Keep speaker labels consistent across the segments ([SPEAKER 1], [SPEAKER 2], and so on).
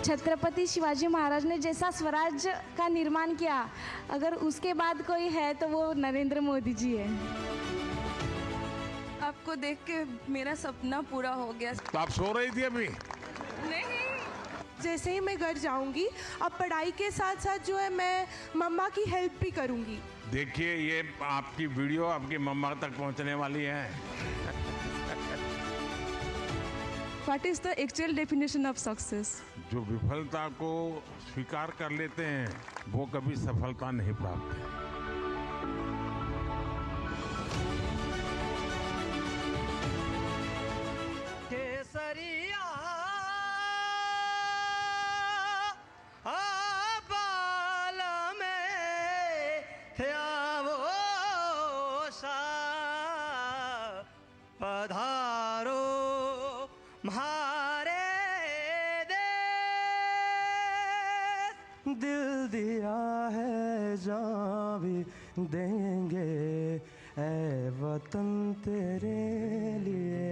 [SPEAKER 1] छत्रपति शिवाजी महाराज ने जैसा स्वराज्य का निर्माण किया, अगर उसके बाद कोई है तो वो नरेंद्र मोदी जी है।
[SPEAKER 2] आपको देख के मेरा सपना पूरा हो गया।
[SPEAKER 3] तो आप सो रही थी अभी?
[SPEAKER 2] नहीं,
[SPEAKER 4] जैसे ही मैं घर जाऊंगी, अब पढ़ाई के साथ साथ जो है मैं मम्मा की हेल्प भी करूंगी।
[SPEAKER 3] देखिए, ये आपकी वीडियो आपकी मम्मा तक पहुंचने वाली है।
[SPEAKER 2] What is the actual definition of success?
[SPEAKER 3] जो विफलता को स्वीकार कर लेते हैं वो कभी सफलता नहीं प्राप्त है।
[SPEAKER 5] केसरिया बाल में वो सा पधारो म्हारे देश। दिल दिया है जान भी देंगे ऐ वतन तेरे लिए।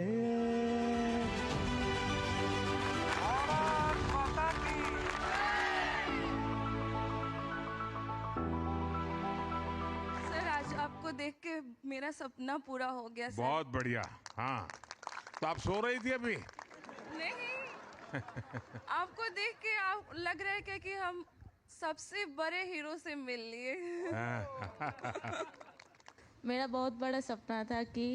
[SPEAKER 2] सर, आज आपको देख के मेरा सपना पूरा हो गया सर।
[SPEAKER 3] बहुत बढ़िया। हाँ, तो आप सो रही थी अभी?
[SPEAKER 2] नहीं, आपको देख के आप लग रहा है कि हम सबसे बड़े हीरो से मिल लिए।
[SPEAKER 6] मेरा बहुत बड़ा सपना था कि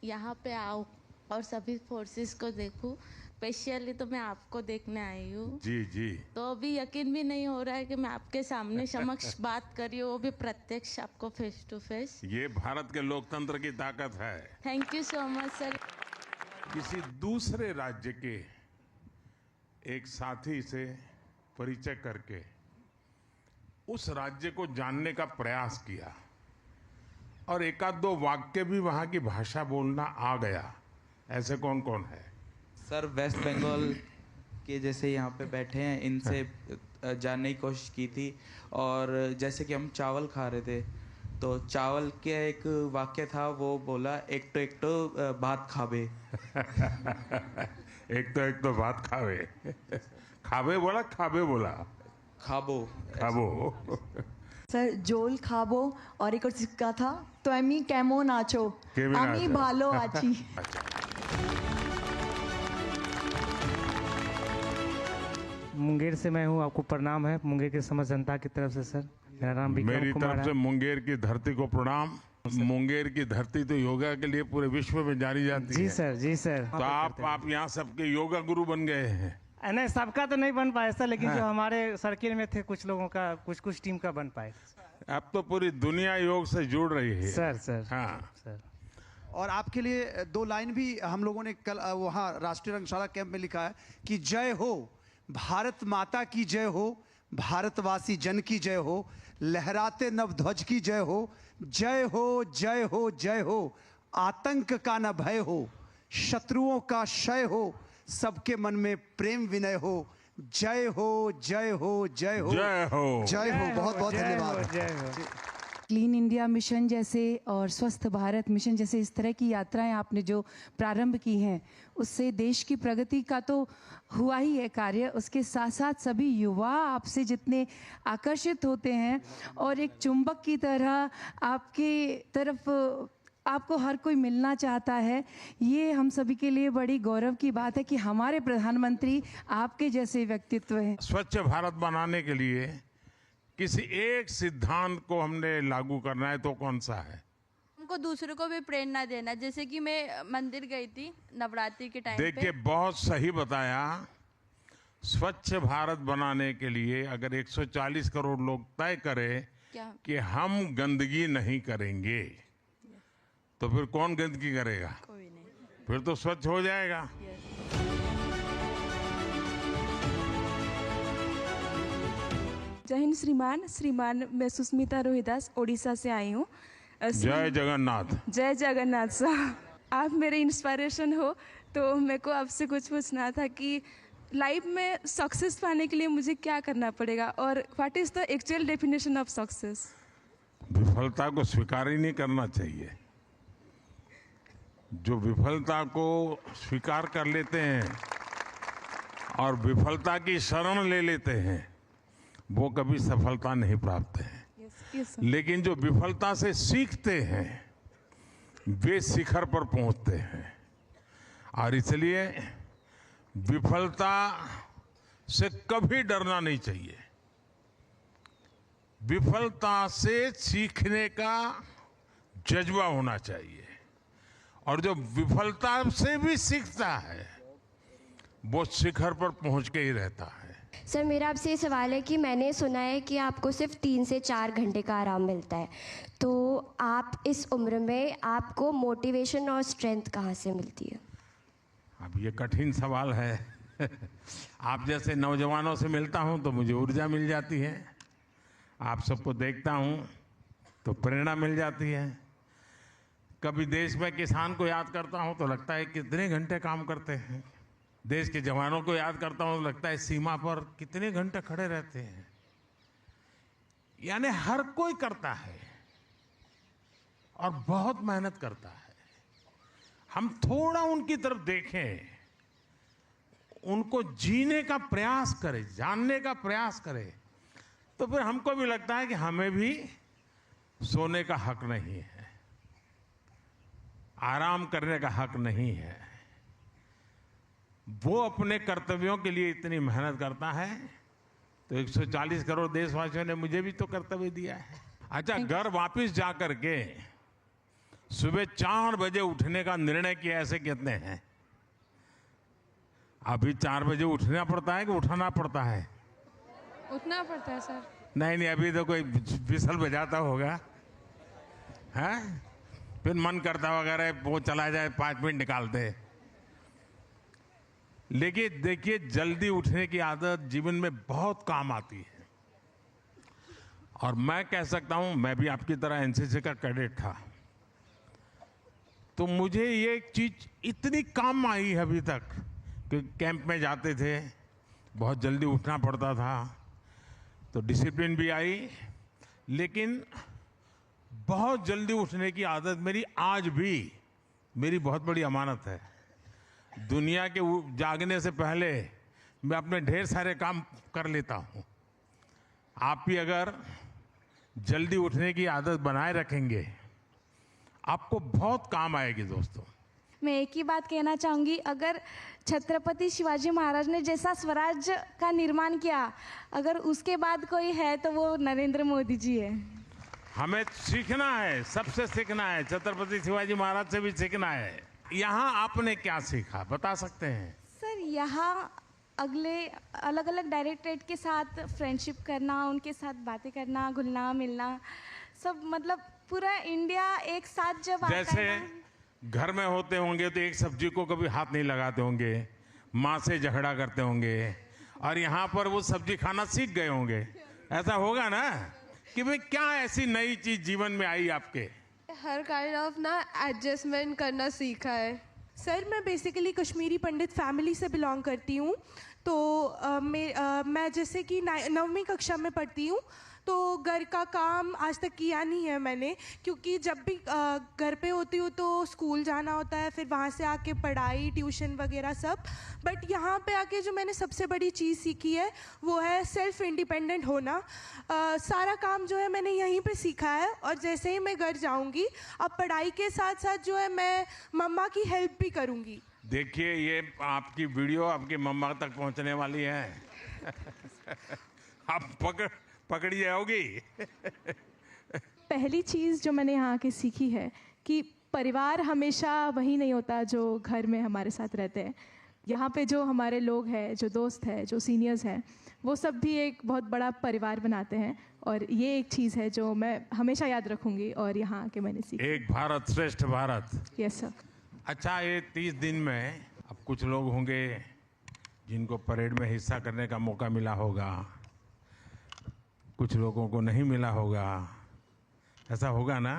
[SPEAKER 6] यहाँ पे आऊँ और सभी फोर्सेस को देखूं। स्पेशली तो मैं आपको देखने आई हूँ।
[SPEAKER 3] जी जी।
[SPEAKER 6] तो अभी यकीन भी नहीं हो रहा है कि मैं आपके सामने समक्ष बात कर रही हूँ, वो भी प्रत्यक्ष आपको फेस टू फेस।
[SPEAKER 3] ये भारत के लोकतंत्र की ताकत है।
[SPEAKER 6] Thank you so much sir.
[SPEAKER 3] किसी दूसरे राज्य के एक साथी से परिचय करके उस राज्य को जानने का प्रयास किया और एकाध दो वाक्य भी वहाँ की भाषा बोलना आ गया। ऐसे कौन कौन है?
[SPEAKER 7] सर, वेस्ट बंगाल के जैसे यहाँ पे बैठे हैं, इनसे जानने की कोशिश की थी। और जैसे कि हम चावल खा रहे थे तो चावल के एक वाक्य था, वो बोला एक तो भात खाबे।
[SPEAKER 3] एक तो भात खावे। खाबे बोला, खाबे बोला?
[SPEAKER 7] खाबो।
[SPEAKER 3] खाबो।
[SPEAKER 8] सर, जोल खाबो और एक और सिक्का था तो एमी कैमो नाचो आमी भालो आची।
[SPEAKER 5] मुंगेर से मैं हूँ, आपको प्रणाम है मुंगेर के समस्त जनता की तरफ से सर। मेरा नाम
[SPEAKER 3] मेरी तरफ से मुंगेर की धरती को प्रणाम। मुंगेर की धरती तो योगा के लिए पूरे विश्व में जानी जाती है।
[SPEAKER 5] जी सर, जी सर।
[SPEAKER 3] तो आप यहाँ सबके योगा गुरु बन गए हैं।
[SPEAKER 5] नहीं, सबका तो नहीं बन पाया सर, लेकिन जो हमारे सर्किल में थे कुछ लोगों का, कुछ टीम का बन पाए।
[SPEAKER 3] अब तो पूरी दुनिया योग से जुड़ रही है
[SPEAKER 5] सर।
[SPEAKER 3] हाँ
[SPEAKER 5] सर।
[SPEAKER 9] और आपके लिए दो लाइन भी हम लोगों ने कल वहाँ राष्ट्रीय रंगशाला कैंप में लिखा है कि जय हो भारत माता की जय हो, भारतवासी जन की जय हो, लहराते नव ध्वज की जय हो, जय हो जय हो जय हो, आतंक का न भय हो, शत्रुओं का क्षय हो, सबके मन में प्रेम विनय हो, जय हो जय हो जय हो
[SPEAKER 3] जय हो
[SPEAKER 9] जय हो। बहुत बहुत धन्यवाद।
[SPEAKER 5] जय हो।
[SPEAKER 8] क्लीन इंडिया मिशन जैसे और स्वस्थ भारत मिशन जैसे इस तरह की यात्राएं आपने जो प्रारंभ की हैं, उससे देश की प्रगति का तो हुआ ही है कार्य, उसके साथ साथ सभी युवा आपसे जितने आकर्षित होते हैं और एक चुंबक की तरह आपके तरफ आपको हर कोई मिलना चाहता है, ये हम सभी के लिए बड़ी गौरव की बात है कि हमारे प्रधानमंत्री आपके जैसे व्यक्तित्व हैं।
[SPEAKER 3] स्वच्छ भारत बनाने के लिए किसी एक सिद्धांत को हमने लागू करना है तो कौन सा है?
[SPEAKER 6] हमको दूसरों को भी प्रेरणा देना। जैसे कि मैं मंदिर गई थी नवरात्रि के टाइम पे।
[SPEAKER 3] देखिए, बहुत सही बताया। स्वच्छ भारत बनाने के लिए अगर 140 करोड़ लोग तय करें कि हम गंदगी नहीं करेंगे, तो फिर कौन गंदगी करेगा?
[SPEAKER 6] कोई नहीं।
[SPEAKER 3] फिर तो स्वच्छ हो जाएगा।
[SPEAKER 2] जय हिंद श्रीमान, मैं सुष्मिता रोहिदास ओडिशा से आई हूँ।
[SPEAKER 3] जय जगन्नाथ।
[SPEAKER 2] जय जगन्नाथ साहब, आप मेरे इंस्पिरेशन हो, तो मेरे को आपसे कुछ पूछना था कि लाइफ में सक्सेस पाने के लिए मुझे क्या करना पड़ेगा और what is the actual definition of success?
[SPEAKER 3] विफलता को स्वीकार ही नहीं करना चाहिए। जो विफलता को स्वीकार कर लेते हैं और विफलता की शरण ले लेते हैं वो कभी सफलता नहीं प्राप्त है। लेकिन जो विफलता से सीखते हैं वे शिखर पर पहुंचते हैं। और इसलिए विफलता से कभी डरना नहीं चाहिए। विफलता से सीखने का जज्बा होना चाहिए। और जो विफलता से भी सीखता है वो शिखर पर पहुंच के ही रहता है।
[SPEAKER 10] सर, मेरा आपसे ये सवाल है कि मैंने सुना है कि आपको सिर्फ 3 से 4 घंटे का आराम मिलता है, तो आप इस उम्र में आपको मोटिवेशन और स्ट्रेंथ कहाँ से मिलती है?
[SPEAKER 3] अब ये कठिन सवाल है। आप जैसे नौजवानों से मिलता हूं तो मुझे ऊर्जा मिल जाती है। आप सबको देखता हूं तो प्रेरणा मिल जाती है। कभी देश में किसान को याद करता हूं तो लगता है कितने घंटे काम करते हैं। देश के जवानों को याद करता हूं तो लगता है सीमा पर कितने घंटे खड़े रहते हैं। यानी हर कोई करता है और बहुत मेहनत करता है। हम थोड़ा उनकी तरफ देखें, उनको जीने का प्रयास करें, जानने का प्रयास करें, तो फिर हमको भी लगता है कि हमें भी सोने का हक नहीं है, आराम करने का हक नहीं है। वो अपने कर्तव्यों के लिए इतनी मेहनत करता है तो 140 करोड़ देशवासियों ने मुझे भी तो कर्तव्य दिया है। अच्छा, घर वापस जा करके सुबह 4 बजे उठने का निर्णय किया ऐसे कितने हैं? अभी 4 बजे उठना पड़ता है कि उठाना पड़ता है?
[SPEAKER 2] उठना पड़ता है सर।
[SPEAKER 3] नहीं, अभी तो कोई विसल बजाता होगा, है? फिर मन करता वगैरह वो चला जाए, 5 मिनट निकालते। लेकिन देखिए, जल्दी उठने की आदत जीवन में बहुत काम आती है। और मैं कह सकता हूं, मैं भी आपकी तरह एनसीसी का कैडेट था, तो मुझे ये एक चीज इतनी काम आई है अभी तक कि कैंप में जाते थे, बहुत जल्दी उठना पड़ता था, तो डिसिप्लिन भी आई। लेकिन बहुत जल्दी उठने की आदत मेरी आज भी मेरी बहुत बड़ी अमानत है। दुनिया के जागने से पहले मैं अपने ढेर सारे काम कर लेता हूं। आप भी अगर जल्दी उठने की आदत बनाए रखेंगे आपको बहुत काम आएगी दोस्तों।
[SPEAKER 1] मैं एक ही बात कहना चाहूँगी, अगर छत्रपति शिवाजी महाराज ने जैसा स्वराज का निर्माण किया, अगर उसके बाद कोई है तो वो नरेंद्र मोदी जी है।
[SPEAKER 3] हमें सीखना है, सबसे सीखना है, छत्रपति शिवाजी महाराज से भी सीखना है। यहाँ आपने क्या सीखा बता सकते हैं?
[SPEAKER 1] सर, यहाँ अगले अलग अलग डायरेक्टरेट के साथ फ्रेंडशिप करना, उनके साथ बातें करना, घुलना मिलना, सब मतलब पूरा इंडिया एक साथ जब आता है
[SPEAKER 3] जैसे
[SPEAKER 1] ना,
[SPEAKER 3] घर में होते होंगे तो एक सब्जी को कभी हाथ नहीं लगाते होंगे, माँ से झगड़ा करते होंगे, और यहाँ पर वो सब्जी खाना सीख गए होंगे। ऐसा होगा ना कि भाई क्या ऐसी नई चीज जीवन में आई आपके?
[SPEAKER 4] हर काइंड ऑफ ना एडजस्टमेंट करना सीखा है। सर, मैं बेसिकली कश्मीरी पंडित फैमिली से बिलोंग करती हूँ, तो मैं जैसे कि 9वीं कक्षा में पढ़ती हूँ, तो घर का काम आज तक किया नहीं है मैंने, क्योंकि जब भी घर पे होती हूँ तो स्कूल जाना होता है, फिर वहाँ से आके पढ़ाई, ट्यूशन वगैरह सब। बट यहाँ पे आके जो मैंने सबसे बड़ी चीज़ सीखी है वो है सेल्फ इंडिपेंडेंट होना। सारा काम जो है मैंने यहीं पे सीखा है, और जैसे ही मैं घर जाऊँगी अब पढ़ाई के साथ साथ जो है मैं मम्मा की हेल्प भी करूँगी।
[SPEAKER 3] देखिए, ये आपकी वीडियो आपकी मम्मा तक पहुँचने वाली है। आप पकड़ी जाओगी।
[SPEAKER 2] पहली चीज़ जो मैंने यहाँ के सीखी है कि परिवार हमेशा वही नहीं होता जो घर में हमारे साथ रहते हैं। यहाँ पे जो हमारे लोग हैं, जो दोस्त हैं, जो सीनियर्स हैं, वो सब भी एक बहुत बड़ा परिवार बनाते हैं, और ये एक चीज़ है जो मैं हमेशा याद रखूँगी और यहाँ आके मैंने सीखी।
[SPEAKER 3] एक भारत श्रेष्ठ भारत।
[SPEAKER 2] Yes sir.
[SPEAKER 3] अच्छा, ये 30 दिन में अब कुछ लोग होंगे जिनको परेड में हिस्सा करने का मौका मिला होगा, कुछ लोगों को नहीं मिला होगा, ऐसा होगा ना?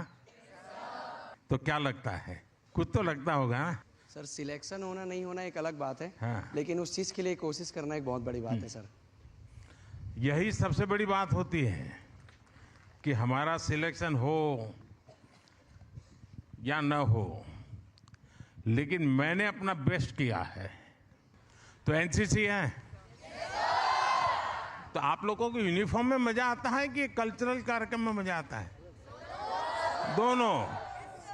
[SPEAKER 3] तो क्या लगता है? कुछ तो लगता होगा ना?
[SPEAKER 11] सर, सिलेक्शन होना नहीं होना एक अलग बात है,
[SPEAKER 3] हाँ।
[SPEAKER 11] लेकिन उस चीज़ के लिए कोशिश करना एक बहुत बड़ी बात है सर।
[SPEAKER 3] यही सबसे बड़ी बात होती है कि हमारा सिलेक्शन हो या न हो, लेकिन मैंने अपना बेस्ट किया है। तो एनसीसी है, तो आप लोगों को यूनिफॉर्म में मजा आता है कि कल्चरल कार्यक्रम में मजा आता है? दोनों।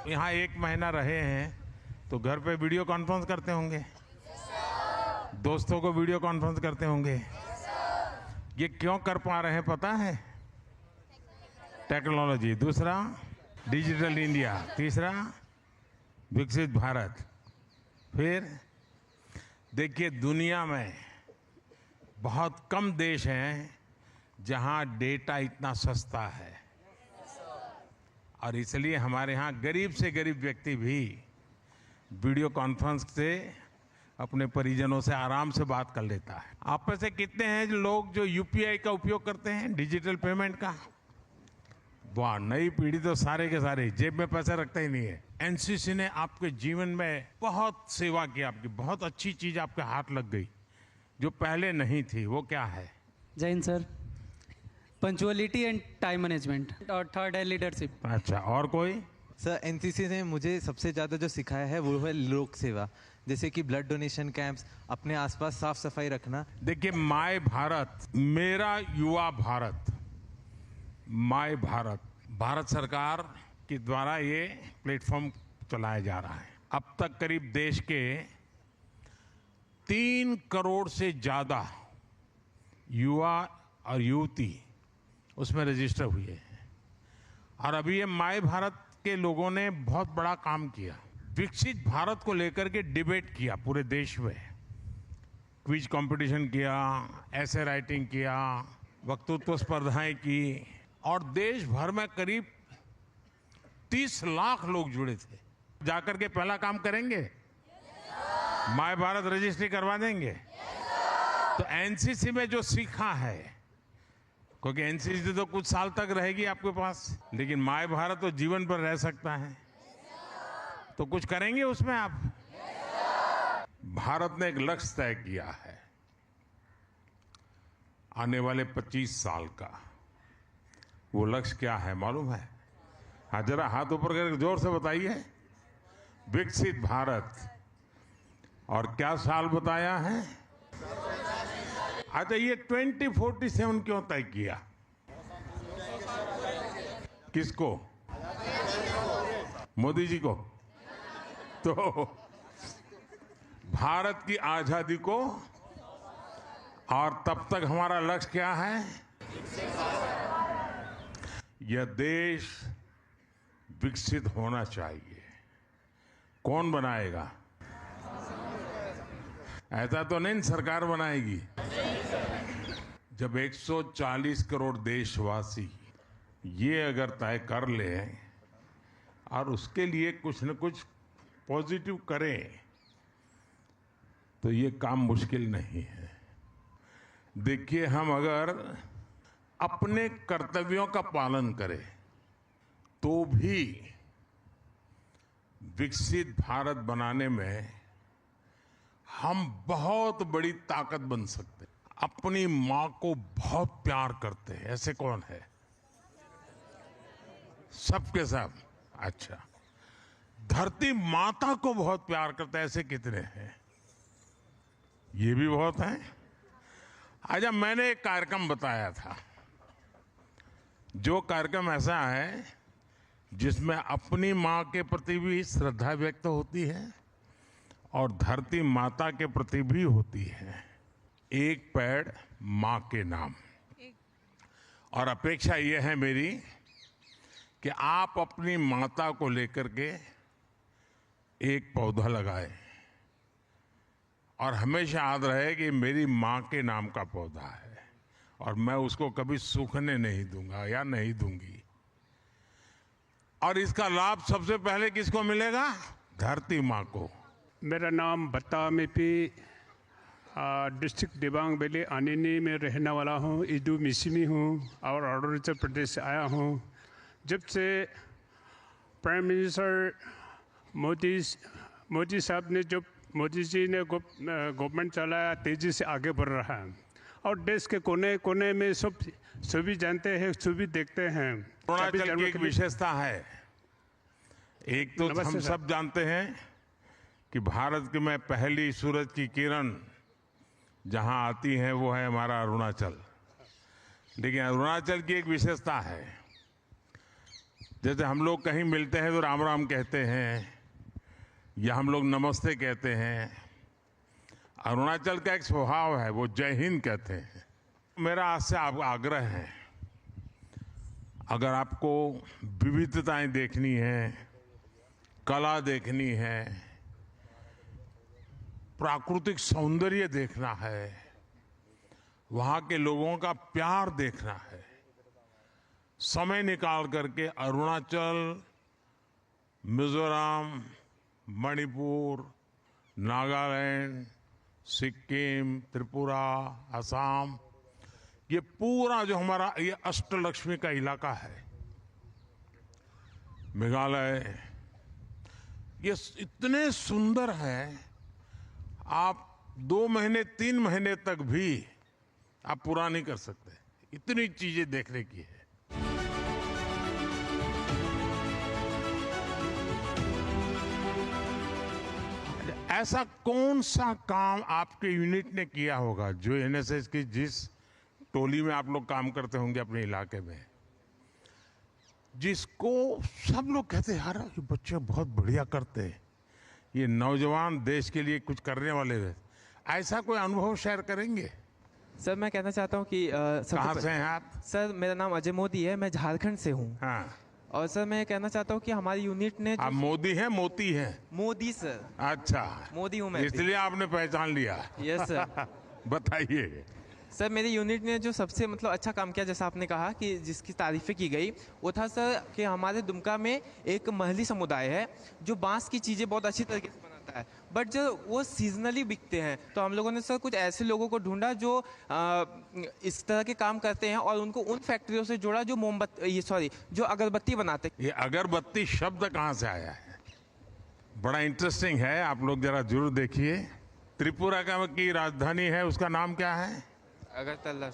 [SPEAKER 3] यहाँ 1 महीना रहे हैं तो घर पे वीडियो कॉन्फ्रेंस करते होंगे, दोस्तों को वीडियो कॉन्फ्रेंस करते होंगे। ये क्यों कर पा रहे हैं पता है? टेक्नोलॉजी। दूसरा डिजिटल इंडिया। तीसरा विकसित भारत। फिर देखिए, दुनिया में बहुत कम देश हैं जहां डेटा इतना सस्ता है, और इसलिए हमारे यहाँ गरीब से गरीब व्यक्ति भी वीडियो कॉन्फ्रेंस से अपने परिजनों से आराम से बात कर लेता है। आप में से कितने हैं जो लोग जो यूपीआई का उपयोग करते हैं, डिजिटल पेमेंट का? वाह, नई पीढ़ी तो सारे के सारे जेब में पैसे रखते ही नहीं है। एनसीसी ने आपके जीवन में बहुत सेवा की, आपकी बहुत अच्छी चीज आपके हाथ लग गई जो पहले नहीं थी। वो क्या है?
[SPEAKER 12] जय Hind sir. Punctuality and time management, और थर्ड है लीडरशिप।
[SPEAKER 3] अच्छा, और कोई?
[SPEAKER 13] सर, एनसीसी ने मुझे सबसे ज़्यादा जो सिखाया है वो है लोक सेवा, जैसे कि ब्लड डोनेशन कैंप्स, अपने आसपास साफ सफाई रखना।
[SPEAKER 3] देखिए, माय भारत, मेरा युवा भारत, माय भारत, भारत सरकार के द्वारा ये प्लेटफॉर्म चलाया जा रहा है। अब तक करीब देश के 3 करोड़ से ज्यादा युवा और युवती उसमें रजिस्टर हुए हैं। और अभी ये माय भारत के लोगों ने बहुत बड़ा काम किया, विकसित भारत को लेकर के डिबेट किया पूरे देश में, क्विज कंपटीशन किया, ऐसे राइटिंग किया, वक्तृत्व स्पर्धाएं की, और देश भर में करीब 30 लाख लोग जुड़े थे। जाकर के पहला काम करेंगे, माय भारत रजिस्ट्री करवा देंगे। तो एनसीसी में जो सीखा है, क्योंकि एनसीसी तो कुछ साल तक रहेगी आपके पास, लेकिन माय भारत तो जीवन भर रह सकता है। तो कुछ करेंगे उसमें आप? भारत ने एक लक्ष्य तय किया है आने वाले 25 साल का। वो लक्ष्य क्या है मालूम है? हाँ, जरा हाथ ऊपर करके जोर से बताइए। विकसित भारत। और क्या साल बताया है? अच्छा, ये 2047 क्यों तय किया? किसको? मोदी जी को? तो भारत की आजादी को, और तब तक हमारा लक्ष्य क्या है? यह देश विकसित होना चाहिए। कौन बनाएगा? ऐसा तो नहीं सरकार बनाएगी। जब 140 करोड़ देशवासी ये अगर तय कर ले और उसके लिए कुछ न कुछ पॉजिटिव करें, तो ये काम मुश्किल नहीं है। देखिए, हम अगर अपने कर्तव्यों का पालन करें तो भी विकसित भारत बनाने में हम बहुत बड़ी ताकत बन सकते हैं। अपनी मां को बहुत प्यार करते हैं, ऐसे कौन है? सबके सब। अच्छा, धरती माता को बहुत प्यार करते हैं, ऐसे कितने हैं? ये भी बहुत हैं। अच्छा, मैंने एक कार्यक्रम बताया था, जो कार्यक्रम ऐसा है जिसमें अपनी मां के प्रति भी श्रद्धा व्यक्त होती है और धरती माता के प्रति भी होती है। एक पेड़ मां के नाम। और अपेक्षा यह है मेरी कि आप अपनी माता को लेकर के एक पौधा लगाएं, और हमेशा याद रहे कि मेरी मां के नाम का पौधा है और मैं उसको कभी सूखने नहीं दूंगा या नहीं दूंगी। और इसका लाभ सबसे पहले किसको मिलेगा? धरती मां को।
[SPEAKER 14] मेरा नाम बत्ता मेपी, डिस्ट्रिक्ट दिबांग वैली आनिनी में रहने वाला हूँ। इदू मिसिमी हूँ और अरुणाचल प्रदेश से आया हूँ। जब से प्राइम मिनिस्टर मोदी साहब ने, जब मोदी जी ने गवर्नमेंट चलाया, तेज़ी से आगे बढ़ रहा है और देश के कोने कोने में सभी जानते हैं, सभी देखते हैं।
[SPEAKER 3] अरुणाचल की एक विशेषता है, एक तो हम सब जानते हैं कि भारत की में पहली सूरज की किरण जहां आती है वो है हमारा अरुणाचल। लेकिन अरुणाचल की एक विशेषता है, जैसे हम लोग कहीं मिलते हैं तो राम राम कहते हैं या हम लोग नमस्ते कहते हैं, अरुणाचल का एक स्वभाव है, वो जय हिंद कहते हैं। मेरा आपसे आग्रह है, अगर आपको विविधताएं देखनी है, कला देखनी है, प्राकृतिक सौंदर्य देखना है, वहाँ के लोगों का प्यार देखना है, समय निकाल करके अरुणाचल, मिजोरम, मणिपुर, नागालैंड, सिक्किम, त्रिपुरा, असम, ये पूरा जो हमारा ये अष्टलक्ष्मी का इलाका है, मेघालय, ये इतने सुंदर है, आप 2 महीने 3 महीने तक भी आप पूरा नहीं कर सकते, इतनी चीजें देखने की है। ऐसा कौन सा काम आपके यूनिट ने किया होगा जो एनएसएस की जिस टोली में आप लोग काम करते होंगे अपने इलाके में, जिसको सब लोग कहते हैं यार ये बच्चे बहुत बढ़िया करते हैं, ये नौजवान देश के लिए कुछ करने वाले हैं, ऐसा कोई अनुभव शेयर करेंगे?
[SPEAKER 15] सर मैं कहना चाहता हूँ कि
[SPEAKER 3] कहाँ से हैं आप?
[SPEAKER 15] सर मेरा नाम अजय मोदी है, मैं झारखंड से हूँ।
[SPEAKER 3] हाँ।
[SPEAKER 15] और सर मैं कहना चाहता हूँ कि हमारी यूनिट ने
[SPEAKER 3] आप मोदी हैं मोती हैं?
[SPEAKER 15] मोदी सर।
[SPEAKER 3] अच्छा,
[SPEAKER 15] मोदी हूँ मैं,
[SPEAKER 3] इसलिए आपने पहचान लिया।
[SPEAKER 15] Yes sir.
[SPEAKER 3] बताइए
[SPEAKER 15] सर। मेरी यूनिट ने जो सबसे मतलब अच्छा काम किया, जैसा आपने कहा कि जिसकी तारीफें की गई, वो था सर कि हमारे दुमका में एक महली समुदाय है जो बांस की चीज़ें बहुत अच्छी तरीके से बनाता है, बट जो वो सीजनली बिकते हैं। तो हम लोगों ने सर कुछ ऐसे लोगों को ढूंढा जो इस तरह के काम करते हैं और उनको उन फैक्ट्रियों से जोड़ा जो जो अगरबत्ती बनाते हैं।
[SPEAKER 3] ये अगरबत्ती शब्द कहाँ से आया है? बड़ा इंटरेस्टिंग है, आप लोग जरा जरूर देखिए। त्रिपुरा का की राजधानी है, उसका नाम क्या है?
[SPEAKER 15] अगरतला।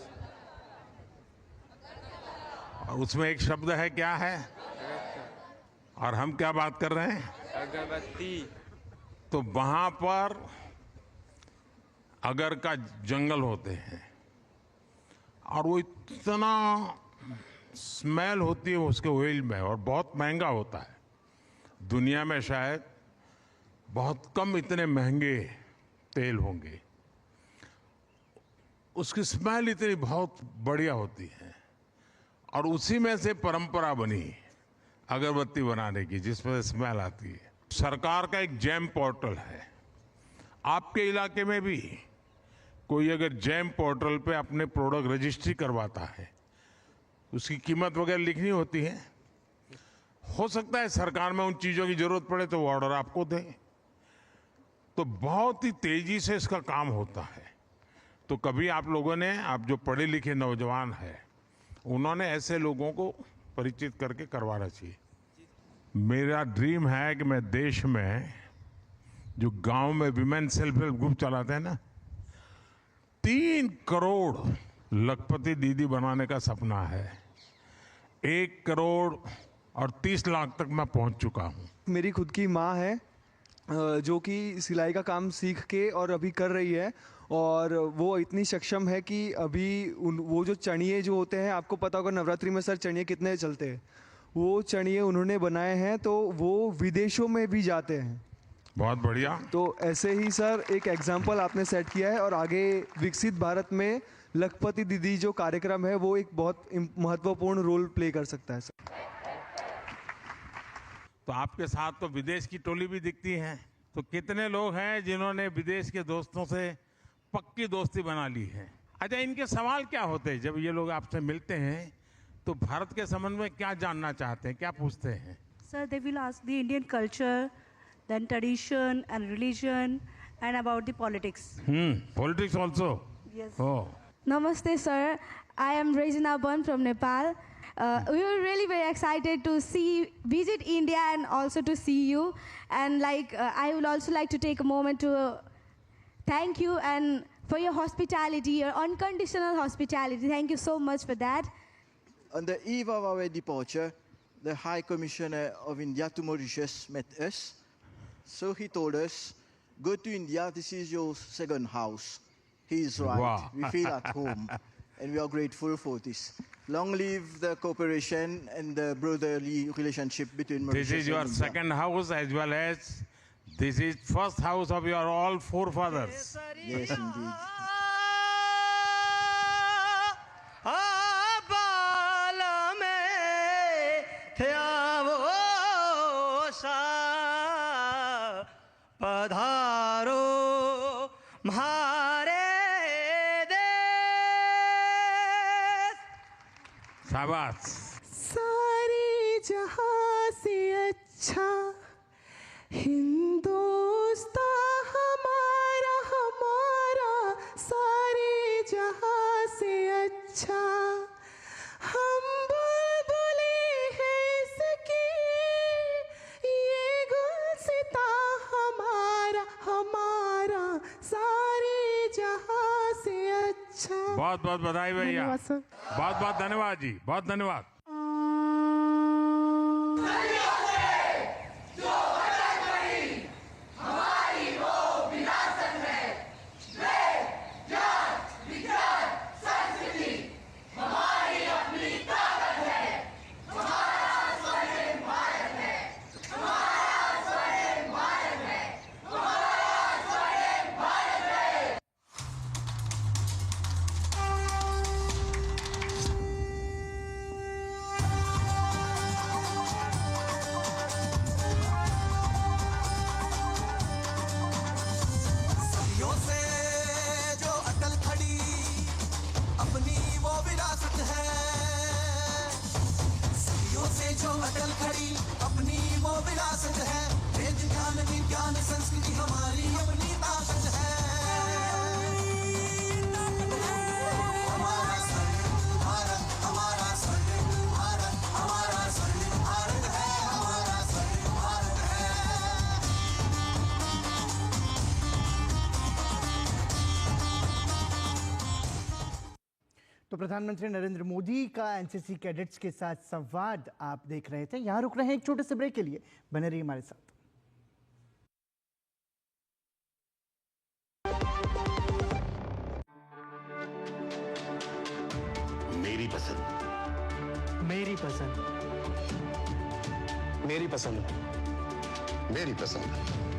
[SPEAKER 3] और उसमें एक शब्द है, क्या है? और हम क्या बात कर रहे हैं?
[SPEAKER 15] अगरबत्ती।
[SPEAKER 3] तो वहां पर अगर का जंगल होते हैं और वो इतना स्मेल होती है उसके ऑयल में, और बहुत महंगा होता है। दुनिया में शायद बहुत कम इतने महंगे तेल होंगे, उसकी स्मेल इतनी बहुत बढ़िया होती है, और उसी में से परंपरा बनी अगरबत्ती बनाने की, जिसमें स्मेल आती है। सरकार का एक जैम पोर्टल है, आपके इलाके में भी कोई अगर जैम पोर्टल पे अपने प्रोडक्ट रजिस्ट्री करवाता है, उसकी कीमत वगैरह लिखनी होती है। हो सकता है सरकार में उन चीज़ों की जरूरत पड़े तो वो ऑर्डर आपको दे, तो बहुत ही तेजी से इसका काम होता है। तो कभी आप लोगों ने, आप जो पढ़े लिखे नौजवान हैं, उन्होंने ऐसे लोगों को परिचित करके करवाना चाहिए। मेरा ड्रीम है कि मैं देश में जो गांव में विमेन सेल्फ हेल्प ग्रुप चलाते हैं ना, 3 करोड़ लखपति दीदी बनाने का सपना है। 1 करोड़ और 30 लाख तक मैं पहुंच चुका हूं।
[SPEAKER 16] मेरी खुद की माँ है जो कि सिलाई का काम सीख के और अभी कर रही है, और वो इतनी सक्षम है कि अभी वो जो चणिए जो होते हैं, आपको पता होगा नवरात्रि में सर चणिए कितने चलते हैं, वो चणिए उन्होंने बनाए हैं, तो वो विदेशों में भी जाते हैं।
[SPEAKER 3] बहुत बढ़िया।
[SPEAKER 16] तो ऐसे ही सर एक एग्जाम्पल आपने सेट किया है, और आगे विकसित भारत में लखपति दीदी जो कार्यक्रम है वो एक बहुत महत्वपूर्ण रोल प्ले कर सकता है सर।
[SPEAKER 3] तो आपके साथ तो विदेश की टोली भी दिखती है, तो कितने लोग हैं जिन्होंने विदेश के दोस्तों से पक्की दोस्ती बना ली है? अच्छा, इनके सवाल क्या होते हैं जब ये लोग आपसे मिलते हैं? तो भारत के संबंध में क्या जानना चाहते हैं, क्या पूछते हैं?
[SPEAKER 17] Sir, they will ask the Indian culture, then tradition and religion, and about the politics.
[SPEAKER 3] Politics also?
[SPEAKER 17] Yes.
[SPEAKER 3] Oh.
[SPEAKER 1] Namaste, sir. I am Regina Ban from Nepal. We were really very excited to visit India and also to see you. And I would also like to take a moment to thank you and for your hospitality, your unconditional hospitality. Thank you so much for that.
[SPEAKER 18] On the eve of our departure, the High Commissioner of India to Mauritius met us. So he told us, go to India, this is your second house. He is right.
[SPEAKER 3] Wow.
[SPEAKER 18] We feel at home. and we are grateful for this. Long live the cooperation and the brotherly relationship between Mauritius
[SPEAKER 3] This is your
[SPEAKER 18] and India.
[SPEAKER 3] second house as well as this is first house of your all forefathers.
[SPEAKER 18] Yes, indeed.
[SPEAKER 19] पधारो म्हारे देश।
[SPEAKER 3] शाबाश।
[SPEAKER 4] सारे जहां से अच्छा हिंदुस्तान हमारा हमारा, सारे जहां से अच्छा हम बुलबुले हैं इसकी, ये गुलसिता हमारा हमारा, सारे जहां से अच्छा।
[SPEAKER 3] बहुत बहुत बधाई भैया,
[SPEAKER 4] धन्यवाद सर।
[SPEAKER 3] बहुत बहुत धन्यवाद जी, बहुत धन्यवाद।
[SPEAKER 19] जो अटल खड़ी अपनी वो विरासत है, वेद ज्ञान विज्ञान संस्कृति हमारी अपनी ताकत है। हमारा स्वर्णिम भारत, हमारा स्वर्णिम भारत, हमारा स्वर्णिम भारत है, हमारा स्वर्णिम भारत है।
[SPEAKER 20] तो प्रधानमंत्री नरेंद्र मोदी का एनसीसी कैडेट्स के साथ संवाद आप देख रहे थे। यहां रुक रहे हैं एक छोटे से ब्रेक के लिए, बने रहिए हमारे साथ।
[SPEAKER 21] मेरी पसंद,
[SPEAKER 20] मेरी पसंद,
[SPEAKER 21] मेरी पसंद, मेरी पसंद।